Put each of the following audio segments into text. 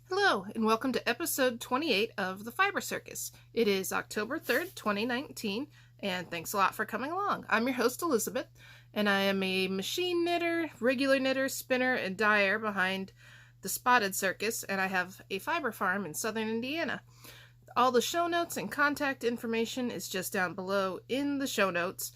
Hello, and welcome to episode 28 of the Fiber Circus. It is October 3rd, 2019, and thanks a lot for coming along. I'm your host, Elizabeth, and I am a machine knitter, regular knitter, spinner, and dyer behind the Spotted Circus, and I have a fiber farm in southern Indiana. All the show notes and contact information is just down below in the show notes.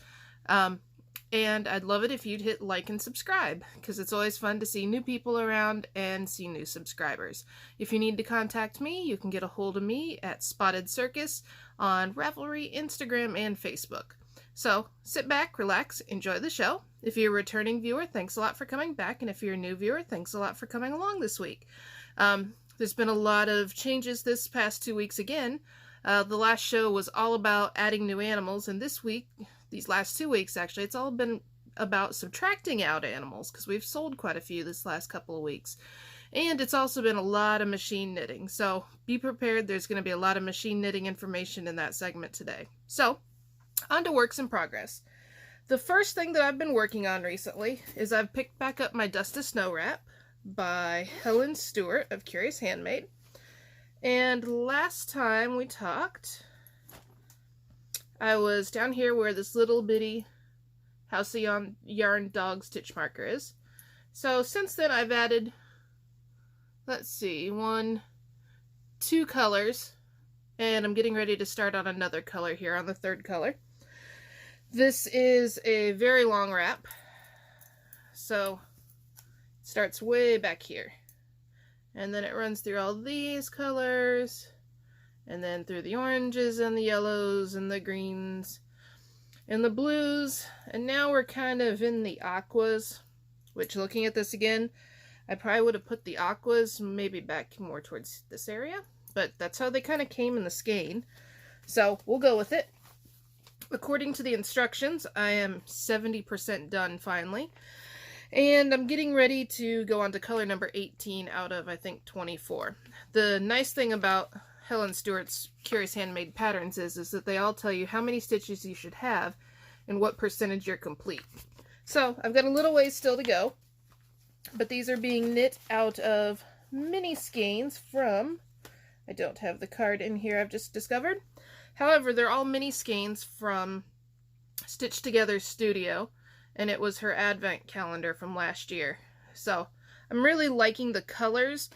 And I'd love it if you'd hit like and subscribe, because it's always fun to see new people around and see new subscribers. If you need to contact me, you can get a hold of me at Spotted Circus on Ravelry, Instagram, and Facebook. So sit back, relax, enjoy the show. If you're a returning viewer, thanks a lot for coming back. And if you're a new viewer, thanks a lot for coming along this week. There's been a lot of changes this past 2 weeks again. The last show was all about adding new animals, and this week, these last 2 weeks actually, it's all been about subtracting out animals, because we've sold quite a few this last couple of weeks. And it's also been a lot of machine knitting, so be prepared. There's going to be a lot of machine knitting information in that segment today. So, on to works in progress. The first thing that I've been working on recently is I've picked back up my Dust to Snow wrap by Helen Stewart of Curious Handmade. And last time we talked, I was down here where this little bitty House of Yarn dog stitch marker is. So since then I've added, let's see, 2 colors, and I'm getting ready to start on another color here on the 3rd color. This is a very long wrap, so it starts way back here. And then it runs through all these colors, and then through the oranges and the yellows and the greens and the blues. And now we're kind of in the aquas, which, looking at this again, I probably would have put the aquas maybe back more towards this area, but that's how they kind of came in the skein. So we'll go with it. According to the instructions, I am 70% done finally. And I'm getting ready to go on to color number 18 out of, I think, 24. The nice thing about Helen Stewart's Curious Handmade patterns is that they all tell you how many stitches you should have and what percentage you're complete. So I've got a little ways still to go, but these are being knit out of mini skeins from, I don't have the card in here, I've just discovered. However, they're all mini skeins from Stitchtogether Studio, and it was her advent calendar from last year. So I'm really liking the colors.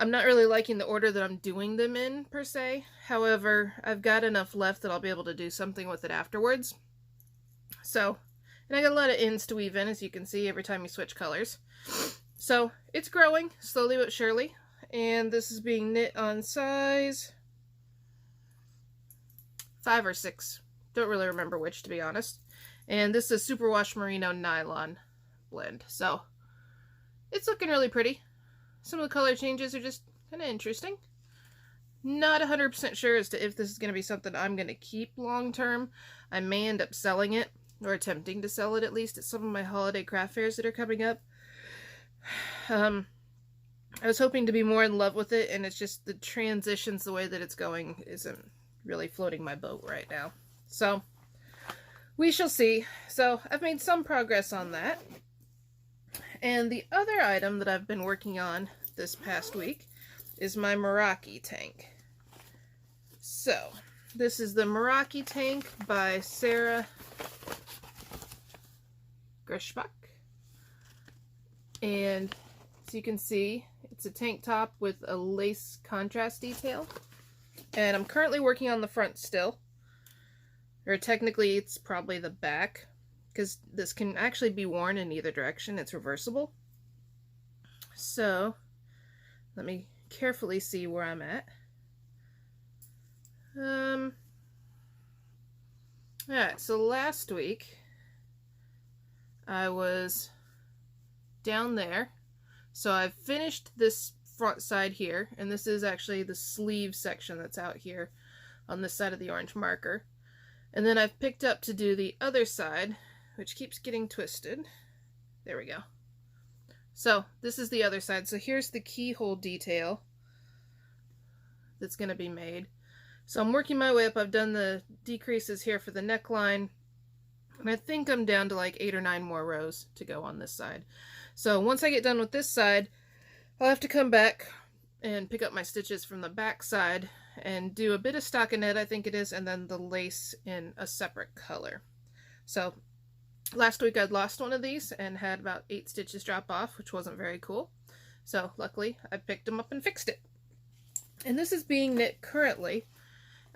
I'm not really liking the order that I'm doing them in, per se. However, I've got enough left that I'll be able to do something with it afterwards. So, and I got a lot of ends to weave in, as you can see, every time you switch colors. So, it's growing, slowly but surely. And this is being knit on size 5 or 6. Don't really remember which, to be honest. And this is Superwash Merino Nylon blend. So, it's looking really pretty. Some of the color changes are just kind of interesting. Not 100% sure as to if this is going to be something I'm going to keep long term. I may end up selling it, or attempting to sell it at least, at some of my holiday craft fairs that are coming up. I was hoping to be more in love with it, and it's just the transitions, the way that it's going, isn't really floating my boat right now. So, we shall see. So, I've made some progress on that. And the other item that I've been working on this past week is my Meraki tank. So, this is the Meraki tank by Sara Gresbach. And as you can see, it's a tank top with a lace contrast detail. And I'm currently working on the front still. Or technically, it's probably the back, because this can actually be worn in either direction. It's reversible. So, let me carefully see where I'm at. Alright, so last week, I was down there. So I've finished this front side here, and this is actually the sleeve section that's out here on this side of the orange marker. And then I've picked up to do the other side, which keeps getting twisted. There we go. So this is the other side. So here's the keyhole detail that's going to be made. So I'm working my way up. I've done the decreases here for the neckline, and I think I'm down to like 8 or 9 more rows to go on this side. So once I get done with this side, I'll have to come back, and pick up my stitches from the back side and do a bit of stockinette, I think it is, and then the lace in a separate color. So last week I'd lost one of these and had about 8 stitches drop off, which wasn't very cool. So luckily I picked them up and fixed it. And this is being knit currently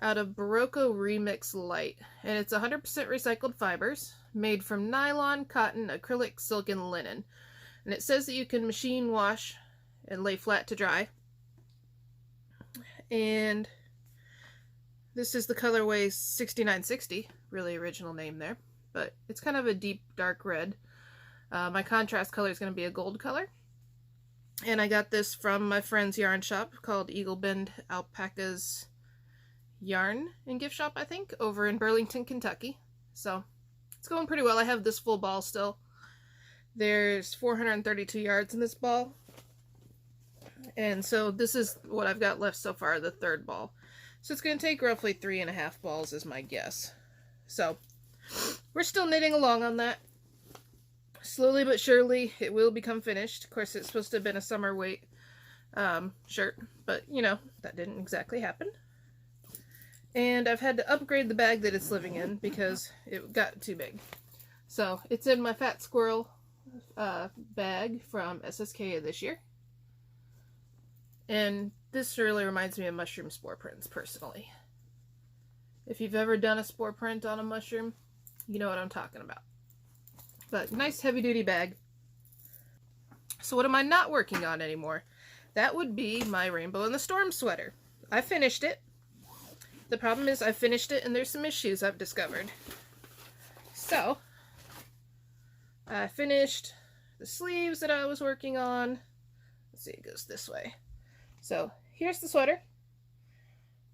out of Berocco Remix Light, and it's 100% recycled fibers made from nylon, cotton, acrylic, silk, and linen. And it says that you can machine wash and lay flat to dry. And this is the colorway 6960, really original name there, but it's kind of a deep dark red. My contrast color is going to be a gold color. And I got this from my friend's yarn shop called Eagle Bend Alpacas Yarn and Gift Shop, I think, over in Burlington, Kentucky. So it's going pretty well. I have this full ball still. There's 432 yards in this ball. And so this is what I've got left so far, the 3rd ball. So it's going to take roughly 3.5 balls is my guess. So we're still knitting along on that. Slowly but surely it will become finished. Of course, it's supposed to have been a summer weight shirt, but you know, that didn't exactly happen. And I've had to upgrade the bag that it's living in because it got too big. So it's in my Fat Squirrel bag from SSK this year. And this really reminds me of mushroom spore prints, personally. If you've ever done a spore print on a mushroom, you know what I'm talking about. But nice heavy-duty bag. So what am I not working on anymore? That would be my Rainbow in the Storm sweater. I finished it. The problem is I finished it and there's some issues I've discovered. So, I finished the sleeves that I was working on. Let's see, it goes this way. So, here's the sweater.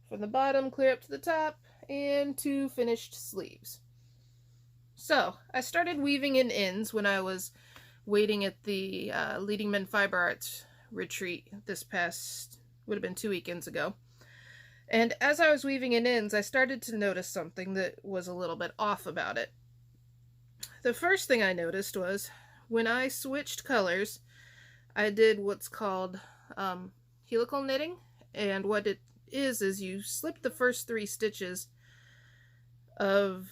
From the bottom clear up to the top, and 2 finished sleeves. So, I started weaving in ends when I was waiting at the Leading Men Fiber Arts retreat this past, would have been 2 weekends ago. And as I was weaving in ends, I started to notice something that was a little bit off about it. The first thing I noticed was when I switched colors, I did what's called helical knitting. And what it is you slip the first 3 stitches of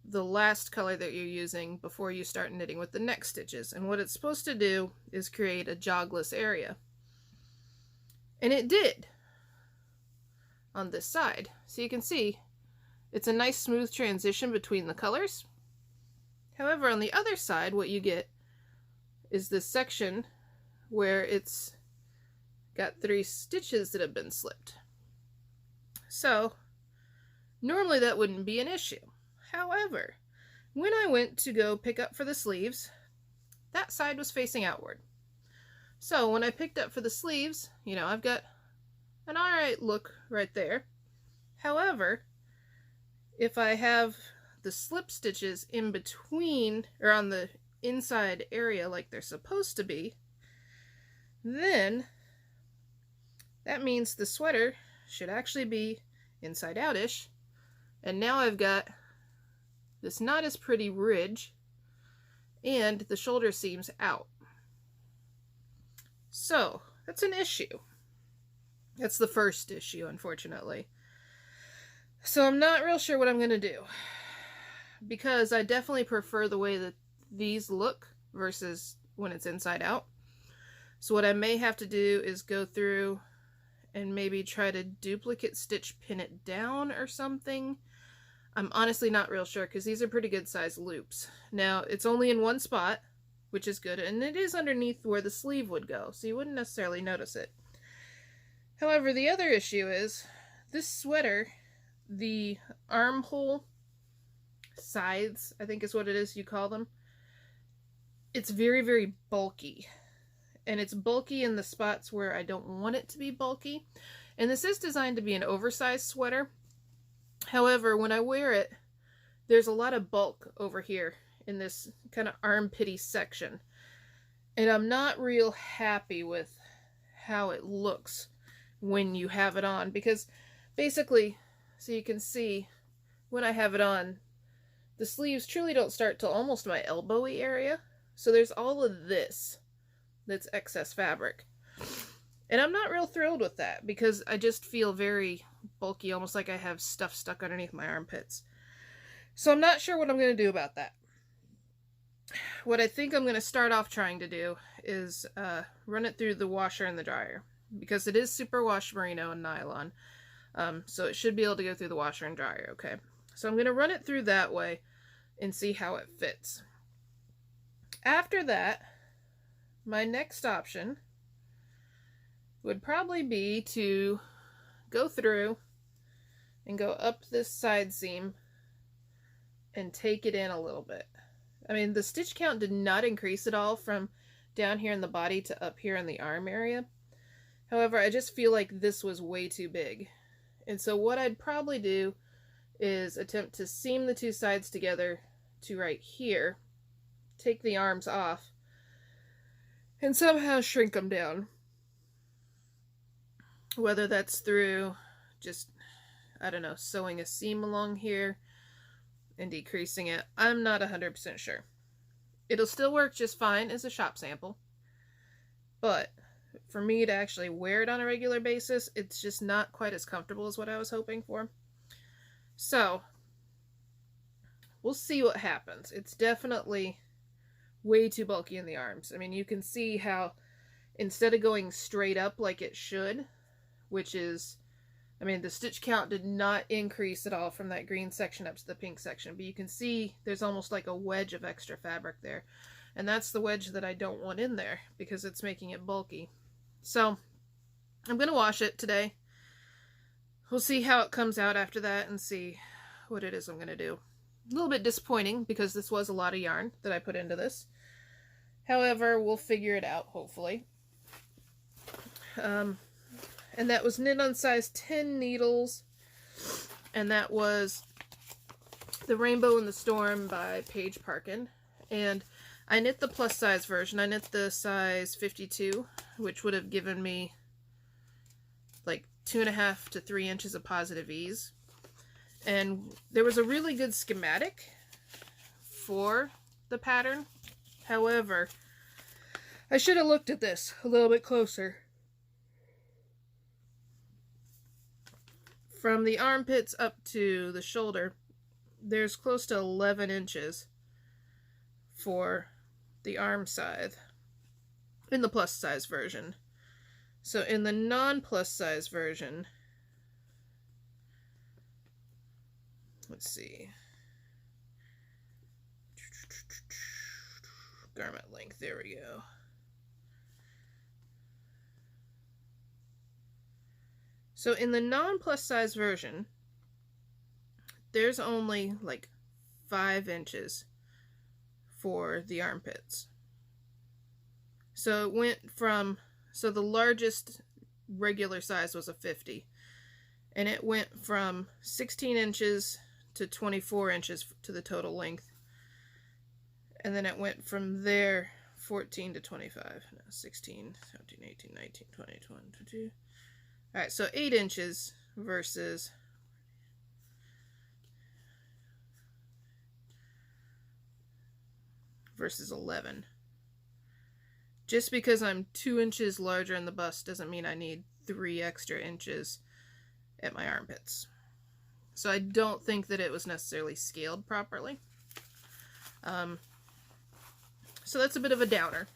the last color that you're using before you start knitting with the next stitches. And what it's supposed to do is create a jogless area. And it did on this side. So you can see it's a nice smooth transition between the colors. However, on the other side, what you get is this section where it's got 3 stitches that have been slipped. So normally that wouldn't be an issue. However, when I went to go pick up for the sleeves, that side was facing outward. So when I picked up for the sleeves, you know, I've got an alright look right there. However, if I have the slip stitches in between, or on the inside area like they're supposed to be, then that means the sweater should actually be inside out-ish. And now I've got this not as pretty ridge, and the shoulder seams out. So, that's an issue. That's the first issue, unfortunately. So I'm not real sure what I'm going to do, because I definitely prefer the way that these look versus when it's inside out. So what I may have to do is go through and maybe try to duplicate stitch pin it down or something. I'm honestly not real sure, because these are pretty good size loops. Now, it's only in one spot, which is good, and it is underneath where the sleeve would go, so you wouldn't necessarily notice it. However, the other issue is this sweater, the armhole sides, I think is what it is you call them, it's very, very bulky. And it's bulky in the spots where I don't want it to be bulky. And this is designed to be an oversized sweater. However, when I wear it, there's a lot of bulk over here in this kind of armpity section. And I'm not real happy with how it looks when you have it on. Because basically, so you can see, when I have it on, the sleeves truly don't start till almost my elbowy area. So there's all of this that's excess fabric. And I'm not real thrilled with that because I just feel very bulky, almost like I have stuff stuck underneath my armpits. So I'm not sure what I'm going to do about that. What I think I'm going to start off trying to do is run it through the washer and the dryer, because it is superwash merino and nylon. So it should be able to go through the washer and dryer, okay? So I'm going to run it through that way and see how it fits. After that, my next option would probably be to go through and go up this side seam and take it in a little bit. I mean, the stitch count did not increase at all from down here in the body to up here in the arm area. However, I just feel like this was way too big. And so what I'd probably do is attempt to seam the two sides together to right here, take the arms off, and somehow shrink them down. Whether that's through just, I don't know, sewing a seam along here and decreasing it, I'm not 100% sure. It'll still work just fine as a shop sample, but for me to actually wear it on a regular basis, it's just not quite as comfortable as what I was hoping for. So we'll see what happens. It's definitely way too bulky in the arms. I mean, you can see how instead of going straight up like it should, which is, I mean, the stitch count did not increase at all from that green section up to the pink section, but you can see there's almost like a wedge of extra fabric there. And that's the wedge that I don't want in there because it's making it bulky. So I'm going to wash it today. We'll see how it comes out after that and see what it is I'm going to do. A little bit disappointing because this was a lot of yarn that I put into this. However, we'll figure it out, hopefully. And that was knit on size 10 needles. And that was The Rainbow in the Storm by Paige Parkin. And I knit the plus size version. I knit the size 52, which would have given me like 2.5 to 3 inches of positive ease. And there was a really good schematic for the pattern. However, I should have looked at this a little bit closer. From the armpits up to the shoulder, there's close to 11 inches for the arm side in the plus size version. So in the non-plus size version, let's see, garment length, there we go. So in the non-plus size version, there's only like 5 inches for the armpits. So it went from, so the largest regular size was a 50. And it went from 16 inches to 24 inches to the total length. And then it went from there 14 to 25. No, 16, 17, 18, 19, 20, 21, 22. Alright, so 8 inches versus versus 11. Just because I'm 2 inches larger in the bust doesn't mean I need 3 extra inches at my armpits. So I don't think that it was necessarily scaled properly. So that's a bit of a downer.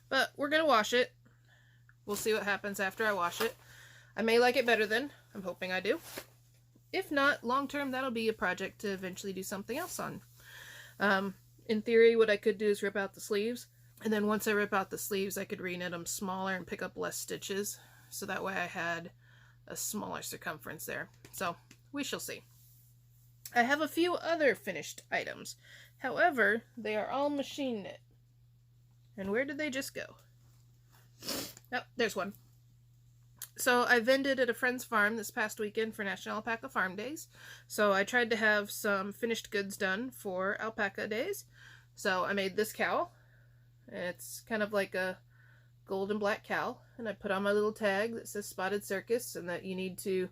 But we're going to wash it. We'll see what happens after I wash it. I may like it better then. I'm hoping I do. If not, long term, that'll be a project to eventually do something else on. In theory, what I could do is rip out the sleeves. And then once I rip out the sleeves, I could reknit them smaller and pick up less stitches. So that way I had a smaller circumference there. So we shall see. I have a few other finished items. However, they are all machine knit. And where did they just go? Oh, there's one. So I vended at a friend's farm this past weekend for National Alpaca Farm Days. So I tried to have some finished goods done for Alpaca Days. So I made this cowl. It's kind of like a gold and black cowl. And I put on my little tag that says Spotted Circus and that you need to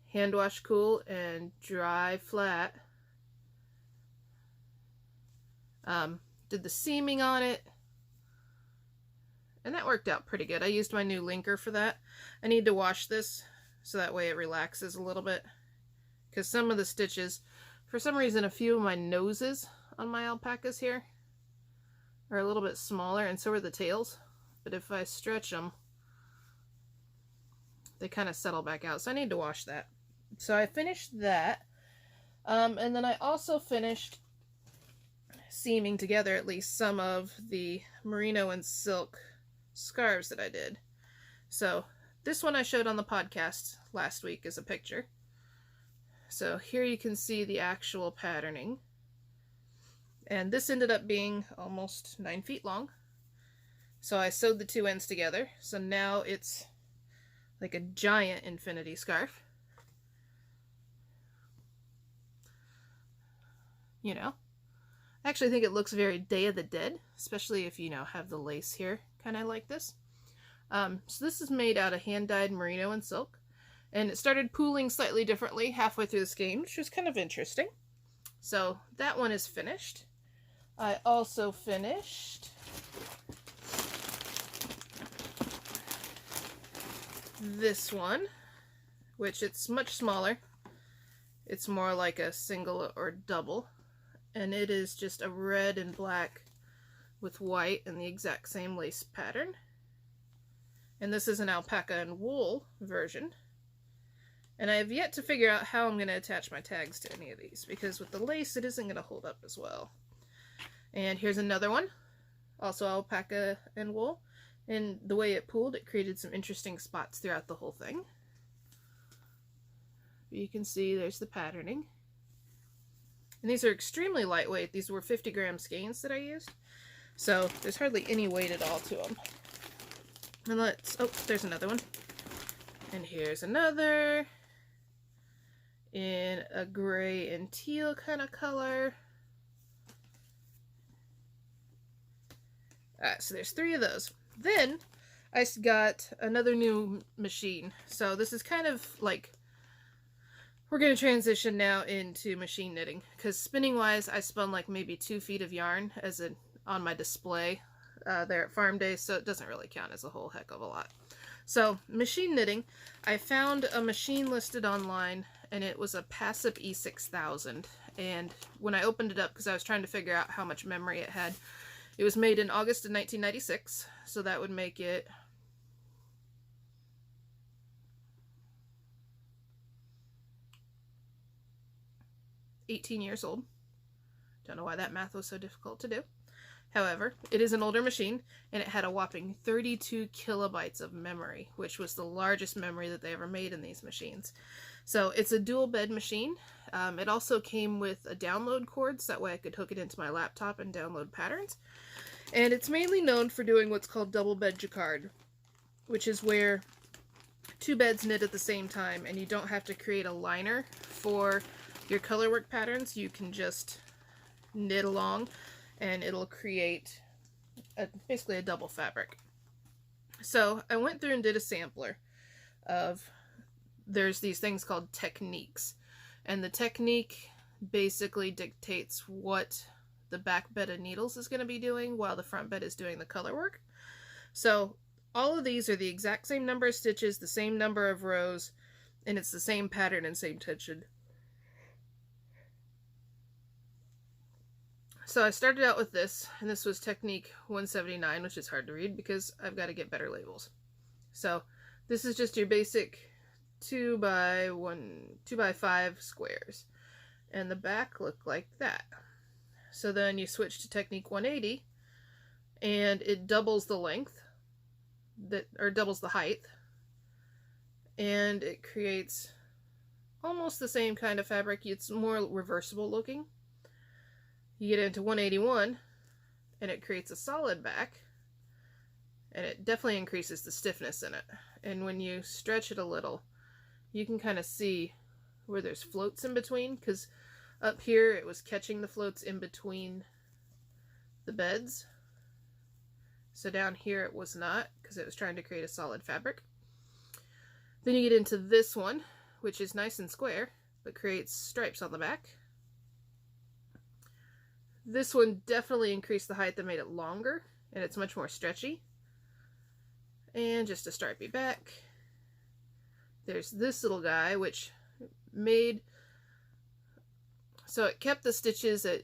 hand wash cool and dry flat. Did the seaming on it. And that worked out pretty good. I used my new linker for that. I need to wash this so that way it relaxes a little bit. Because some of the stitches, for some reason, a few of my noses on my alpacas here are a little bit smaller, and so are the tails. But if I stretch them, they kind of settle back out. So I need to wash that. So I finished that. And then I also finished seaming together at least some of the merino and silk scarves that I did. So this one I showed on the podcast last week as a picture. So here you can see the actual patterning. And this ended up being almost 9 feet long. So I sewed the two ends together. So now it's like a giant infinity scarf. You know, I actually think it looks very Day of the Dead, especially if, you know, have the lace here, kind of like this. So this is made out of hand-dyed merino and silk, and it started pooling slightly differently halfway through the skein, which was kind of interesting. So that one is finished. I also finished this one, which it's much smaller. It's more like a single or double. And it is just a red and black with white and the exact same lace pattern. And this is an alpaca and wool version. And I have yet to figure out how I'm going to attach my tags to any of these, because with the lace it isn't going to hold up as well. And here's another one, also alpaca and wool. And the way it pooled, it created some interesting spots throughout the whole thing. You can see there's the patterning. And these are extremely lightweight. These were 50-gram skeins that I used. So there's hardly any weight at all to them. And oh, there's another one. And here's another in a gray and teal kind of color. So there's 3 of those. Then I got another new machine. So this is kind of like, we're going to transition now into machine knitting, because spinning wise I spun like maybe 2 feet of yarn as on my display there at Farm Day, so it doesn't really count as a whole heck of a lot. So machine knitting, I found a machine listed online, and it was a Passap E6000. And when I opened it up, because I was trying to figure out how much memory it had, it was made in August of 1996, so that would make it 18 years old. Don't know why that math was so difficult to do. However, it is an older machine, and it had a whopping 32 kilobytes of memory, which was the largest memory that they ever made in these machines. So it's a dual bed machine. It also came with a download cord, so that way I could hook it into my laptop and download patterns. And it's mainly known for doing what's called double bed jacquard, which is where 2 beds knit at the same time, and you don't have to create a liner for your colorwork patterns. You can just knit along and it'll create basically a double fabric. So I went through and did a sampler of, there's these things called techniques, and the technique basically dictates what the back bed of needles is going to be doing while the front bed is doing the colorwork. So all of these are the exact same number of stitches, the same number of rows, and it's the same pattern and same tension. So I started out with this, and this was technique 179, which is hard to read because I've got to get better labels. So this is just your basic 2 by 5 squares, and the back looked like that. So then you switch to technique 180, and it doubles the length, or doubles the height, and it creates almost the same kind of fabric. It's more reversible looking. You get into 181, and it creates a solid back, and it definitely increases the stiffness in it. And when you stretch it a little, you can kind of see where there's floats in between, because up here it was catching the floats in between the beds. So down here it was not, because it was trying to create a solid fabric. Then you get into this one, which is nice and square, but creates stripes on the back. This one definitely increased the height that made it longer, and it's much more stretchy. And just a stripy back. There's this little guy, which made, so it kept the stitches at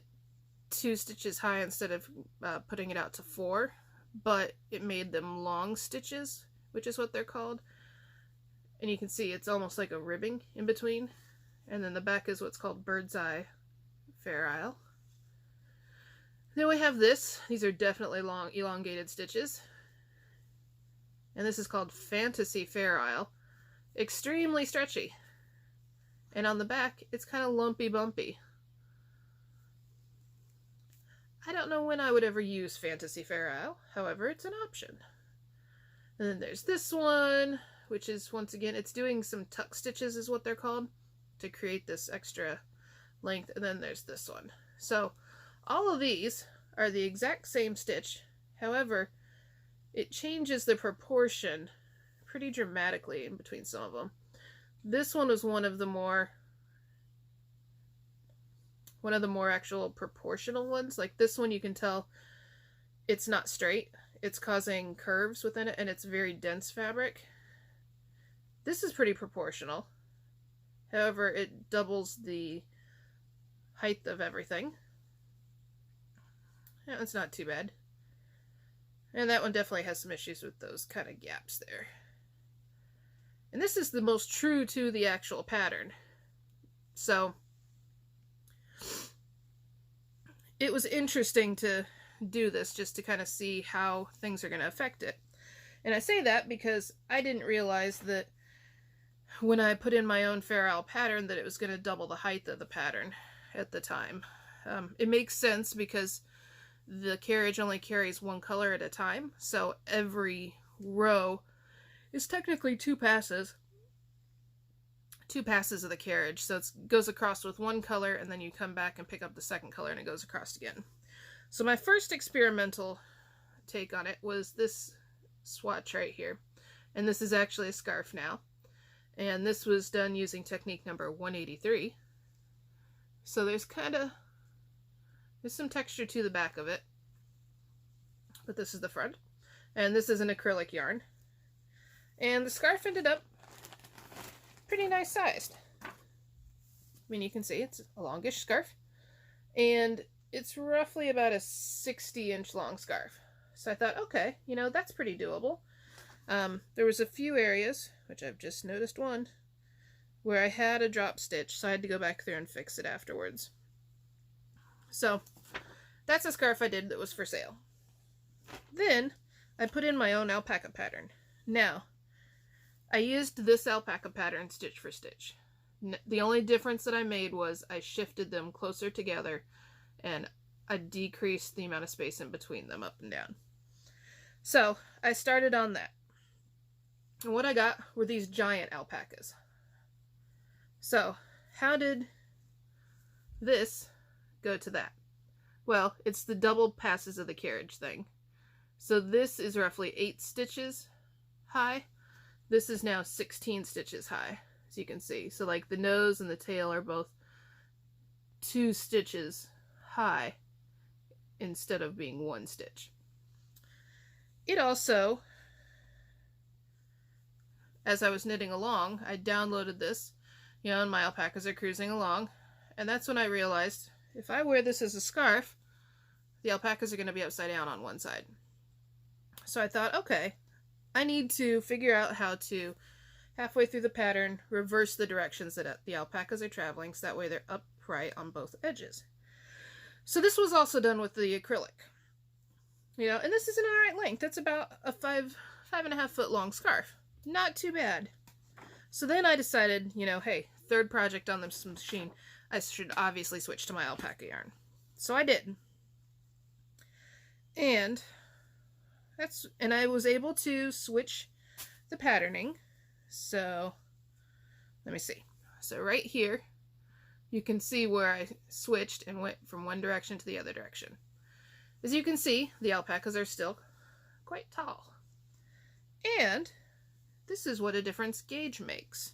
2 stitches high instead of putting it out to 4, but it made them long stitches, which is what they're called. And you can see it's almost like a ribbing in between. And then the back is what's called bird's eye fair isle. Then we have this. These are definitely long elongated stitches. And this is called Fantasy Fair Isle. Extremely stretchy. And on the back, it's kind of lumpy bumpy. I don't know when I would ever use Fantasy Fair Isle. However, it's an option. And then there's this one, which is, once again, it's doing some tuck stitches is what they're called, to create this extra length. And then there's this one. So all of these are the exact same stitch. However, it changes the proportion pretty dramatically in between some of them. This one was one of the more actual proportional ones. Like this one, you can tell it's not straight. It's causing curves within it, and it's very dense fabric. This is pretty proportional. However, it doubles the height of everything. Yeah, it's not too bad. And that one definitely has some issues with those kind of gaps there. And this is the most true to the actual pattern. So it was interesting to do this just to kind of see how things are going to affect it. And I say that because I didn't realize that when I put in my own Fair Isle pattern that it was going to double the height of the pattern at the time. It makes sense because the carriage only carries one color at a time, so every row is technically 2 passes. 2 passes of the carriage, so it goes across with one color, and then you come back and pick up the second color, and it goes across again. So my first experimental take on it was this swatch right here, and this is actually a scarf now, and this was done using technique number 183. So there's some texture to the back of it, but this is the front, and this is an acrylic yarn, and the scarf ended up pretty nice sized. I mean, you can see it's a longish scarf, and it's roughly about a 60-inch long scarf. So I thought, okay, you know, that's pretty doable. There was a few areas, which I've just noticed one, where I had a drop stitch, so I had to go back through and fix it afterwards. So that's a scarf I did that was for sale. Then I put in my own alpaca pattern. Now, I used this alpaca pattern stitch for stitch. The only difference that I made was I shifted them closer together and I decreased the amount of space in between them up and down. So I started on that. And what I got were these giant alpacas. So how did this go to that? Well, it's the double passes of the carriage thing. So this is roughly 8 stitches high. This is now 16 stitches high, as you can see. So like the nose and the tail are both 2 stitches high instead of being 1 stitch. It also, as I was knitting along, I downloaded this, you know, and my alpacas are cruising along, and that's when I realized if I wear this as a scarf, the alpacas are going to be upside down on one side. So I thought, okay, I need to figure out how to, halfway through the pattern, reverse the directions that the alpacas are traveling, so that way they're upright on both edges. So this was also done with the acrylic. You know, and this is an alright length. It's about a 5.5 foot long scarf. Not too bad. So then I decided, you know, hey, third project on this machine, I should obviously switch to my alpaca yarn. So I did. And I was able to switch the patterning. So let me see. So right here, you can see where I switched and went from one direction to the other direction. As you can see, the alpacas are still quite tall. And this is what a difference gauge makes.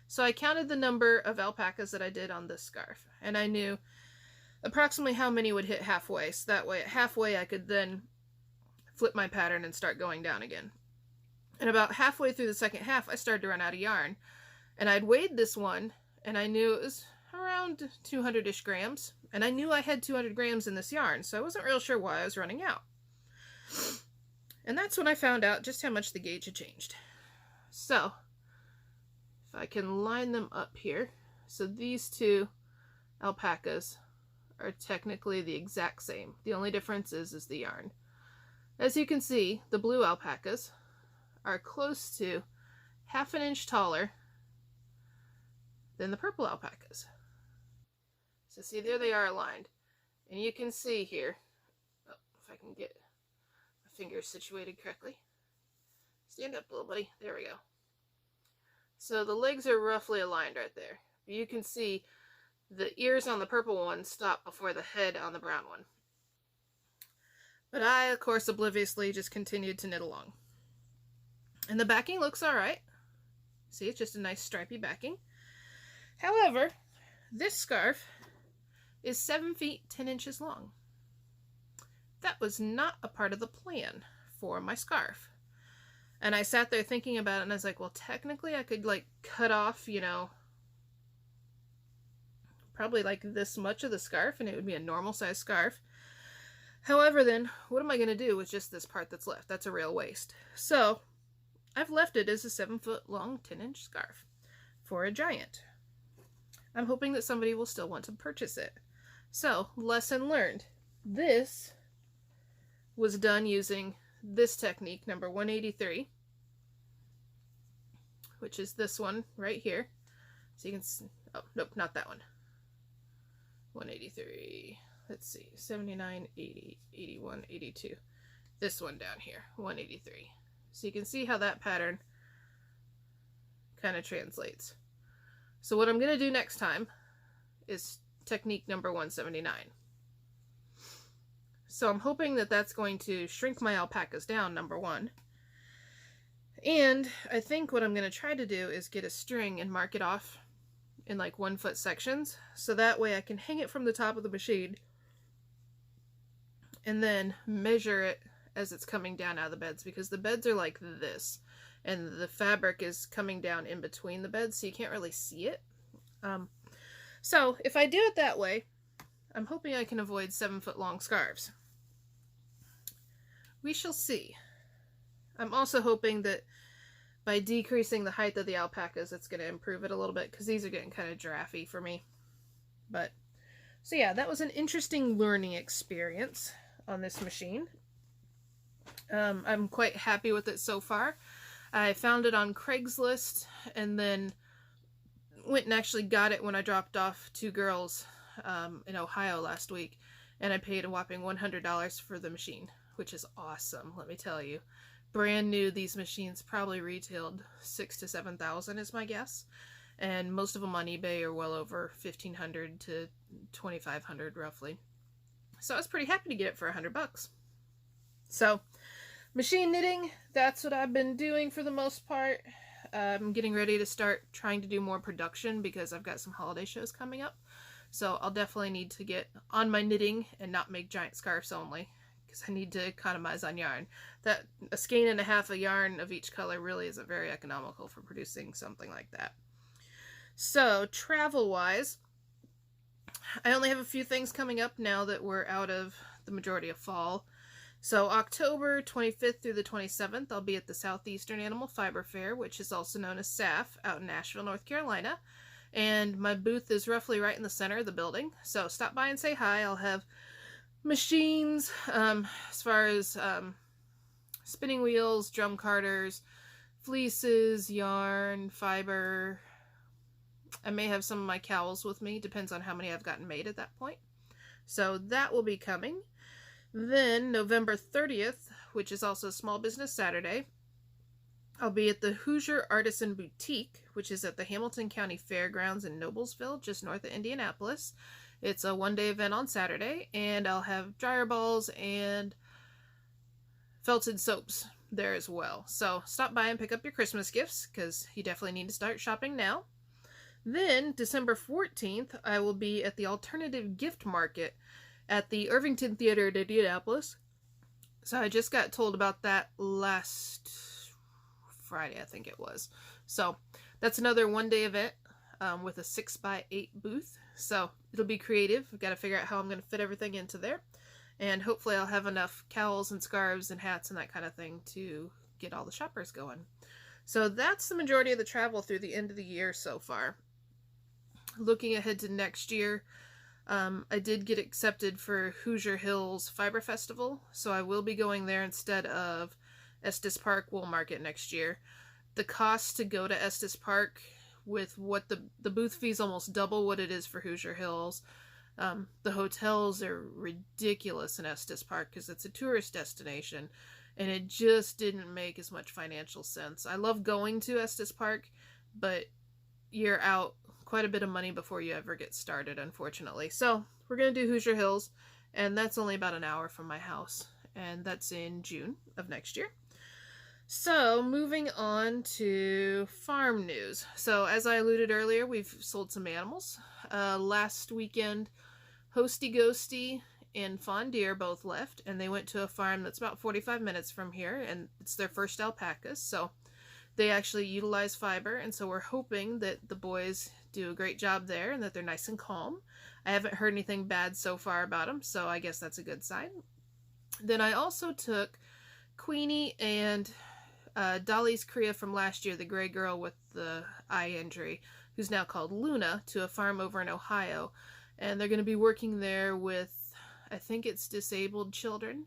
So I counted the number of alpacas that I did on this scarf, and I knew approximately how many would hit halfway, so that way at halfway I could then flip my pattern and start going down again. And about halfway through the second half, I started to run out of yarn. And I'd weighed this one, and I knew it was around 200-ish grams. And I knew I had 200 grams in this yarn, so I wasn't real sure why I was running out. And that's when I found out just how much the gauge had changed. So, if I can line them up here. So these two alpacas are technically the exact same. The only difference is the yarn. As you can see, the blue alpacas are close to 1/2 inch taller than the purple alpacas. So see, there they are aligned. And you can see here, oh, if I can get my fingers situated correctly. Stand up, little buddy. There we go. So the legs are roughly aligned right there. You can see the ears on the purple one stop before the head on the brown one. But I, of course, obliviously just continued to knit along. And the backing looks alright. See, it's just a nice stripy backing. However, this scarf is 7 feet 10 inches long. That was not a part of the plan for my scarf. And I sat there thinking about it, and I was like, well, technically I could like cut off, you know, probably like this much of the scarf, and it would be a normal size scarf. However, then, what am I going to do with just this part that's left? That's a real waste. So, I've left it as a 7 foot long 10 inch scarf for a giant. I'm hoping that somebody will still want to purchase it. So, lesson learned. This was done using this technique, number 183, which is this one right here. So you can see, oh, nope, not that one. 183, let's see, 79, 80, 81, 82. This one down here, 183. So you can see how that pattern kind of translates. So what I'm going to do next time is technique number 179. So I'm hoping that that's going to shrink my alpacas down, number one. And I think what I'm going to try to do is get a string and mark it off in like 1 foot sections. So that way I can hang it from the top of the machine and then measure it as it's coming down out of the beds, because the beds are like this and the fabric is coming down in between the beds, so you can't really see it. So if I do it that way, I'm hoping I can avoid 7 foot long scarves. We shall see. I'm also hoping that by decreasing the height of the alpacas, it's going to improve it a little bit, because these are getting kind of giraffe for me. But, so yeah, that was an interesting learning experience on this machine. I'm quite happy with it so far. I found it on Craigslist and then went and actually got it when I dropped off 2 girls in Ohio last week, and I paid a whopping $100 for the machine, which is awesome, let me tell you. Brand new, these machines probably retailed $6,000 to $7,000 is my guess, and most of them on eBay are well over $1,500 to $2,500 roughly. So I was pretty happy to get it for $100. So, machine knitting, that's what I've been doing for the most part. I'm getting ready to start trying to do more production because I've got some holiday shows coming up. So I'll definitely need to get on my knitting and not make giant scarves only, because I need to economize on yarn. That a skein and a half of yarn of each color really isn't very economical for producing something like that. So travel-wise, I only have a few things coming up now that we're out of the majority of fall. So October 25th through the 27th, I'll be at the Southeastern Animal Fiber Fair, which is also known as SAFF, out in Asheville, North Carolina. And my booth is roughly right in the center of the building. So stop by and say hi. I'll have machines, as far as spinning wheels, drum carders, fleeces, yarn, fiber. I may have some of my cowls with me, depends on how many I've gotten made at that point. So that will be coming. Then November 30th, which is also Small Business Saturday, I'll be at the Hoosier Artisan Boutique, which is at the Hamilton County Fairgrounds in Noblesville, just north of Indianapolis. It's a one-day event on Saturday, and I'll have dryer balls and felted soaps there as well. So stop by and pick up your Christmas gifts, because you definitely need to start shopping now. Then December 14th, I will be at the Alternative Gift Market at the Irvington Theater in Indianapolis. So I just got told about that last Friday, I think it was. So that's another one-day event with a 6x8 booth. So it'll be creative. I've got to figure out how I'm going to fit everything into there. And hopefully I'll have enough cowls and scarves and hats and that kind of thing to get all the shoppers going. So that's the majority of the travel through the end of the year so far. Looking ahead to next year, I did get accepted for Hoosier Hills Fiber Festival, so I will be going there instead of Estes Park Wool Market next year. The cost to go to Estes Park, with what the booth fees almost double what it is for Hoosier Hills. The hotels are ridiculous in Estes Park because it's a tourist destination, and it just didn't make as much financial sense. I love going to Estes Park, but you're out quite a bit of money before you ever get started, unfortunately. So we're going to do Hoosier Hills, and that's only about an hour from my house, and that's in June of next year. So moving on to farm news. So as I alluded earlier, we've sold some animals. Last weekend, Hosty Ghosty and Fawn Deer both left, and they went to a farm that's about 45 minutes from here, and it's their first alpacas. So they actually utilize fiber, and so we're hoping that the boys do a great job there and that they're nice and calm. I haven't heard anything bad so far about them, so I guess that's a good sign. Then I also took Queenie and Dolly's cria from last year, the gray girl with the eye injury, who's now called Luna, to a farm over in Ohio. And they're going to be working there with, I think it's disabled children.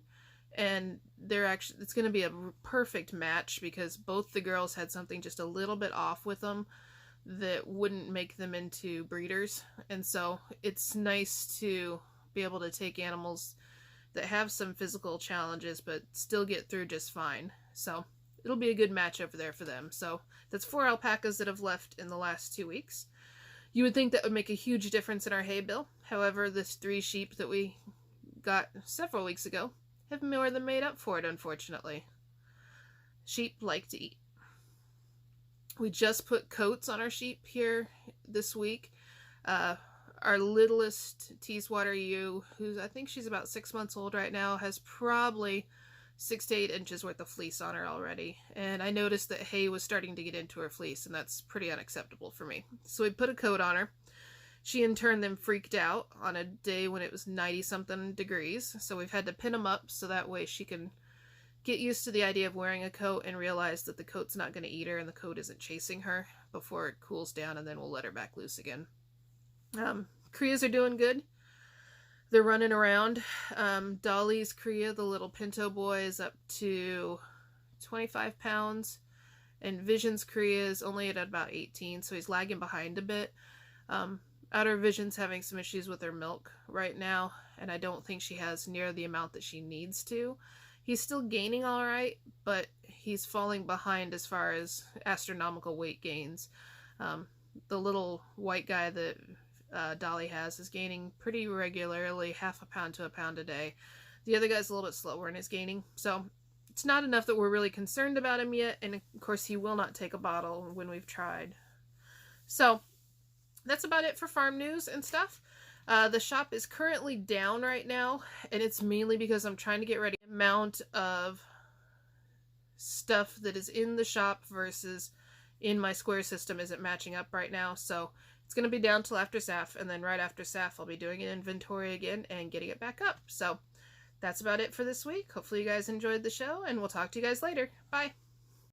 And it's going to be a perfect match because both the girls had something just a little bit off with them that wouldn't make them into breeders. And so it's nice to be able to take animals that have some physical challenges but still get through just fine. So it'll be a good match over there for them. So that's 4 alpacas that have left in the last 2 weeks. You would think that would make a huge difference in our hay bill. However, the 3 sheep that we got several weeks ago have more than made up for it, unfortunately. Sheep like to eat. We just put coats on our sheep here this week. Our littlest Teeswater ewe, who I think she's about 6 months old right now, has probably 6 to 8 inches worth of fleece on her already. And I noticed that hay was starting to get into her fleece, and that's pretty unacceptable for me. So we put a coat on her. She in turn then freaked out on a day when it was 90-something degrees. So we've had to pin them up so that way she can get used to the idea of wearing a coat and realize that the coat's not going to eat her and the coat isn't chasing her before it cools down, and then we'll let her back loose again. Crias are doing good. They're running around. Dolly's cria, the little pinto boy, is up to 25 pounds. And Vision's cria is only at about 18, so he's lagging behind a bit. Outer Vision's having some issues with her milk right now, and I don't think she has near the amount that she needs to. He's still gaining all right, but he's falling behind as far as astronomical weight gains. The little white guy that Dolly has is gaining pretty regularly, half a pound to a pound a day. The other guy's a little bit slower in his gaining, so it's not enough that we're really concerned about him yet, and of course he will not take a bottle when we've tried. So that's about it for farm news and stuff. The shop is currently down right now, and it's mainly because I'm trying to get ready. The amount of stuff that is in the shop versus in my square system isn't matching up right now, so it's going to be down till after SAFF, and then right after SAFF I'll be doing an inventory again and getting it back up. So that's about it for this week. Hopefully you guys enjoyed the show, and we'll talk to you guys later. Bye!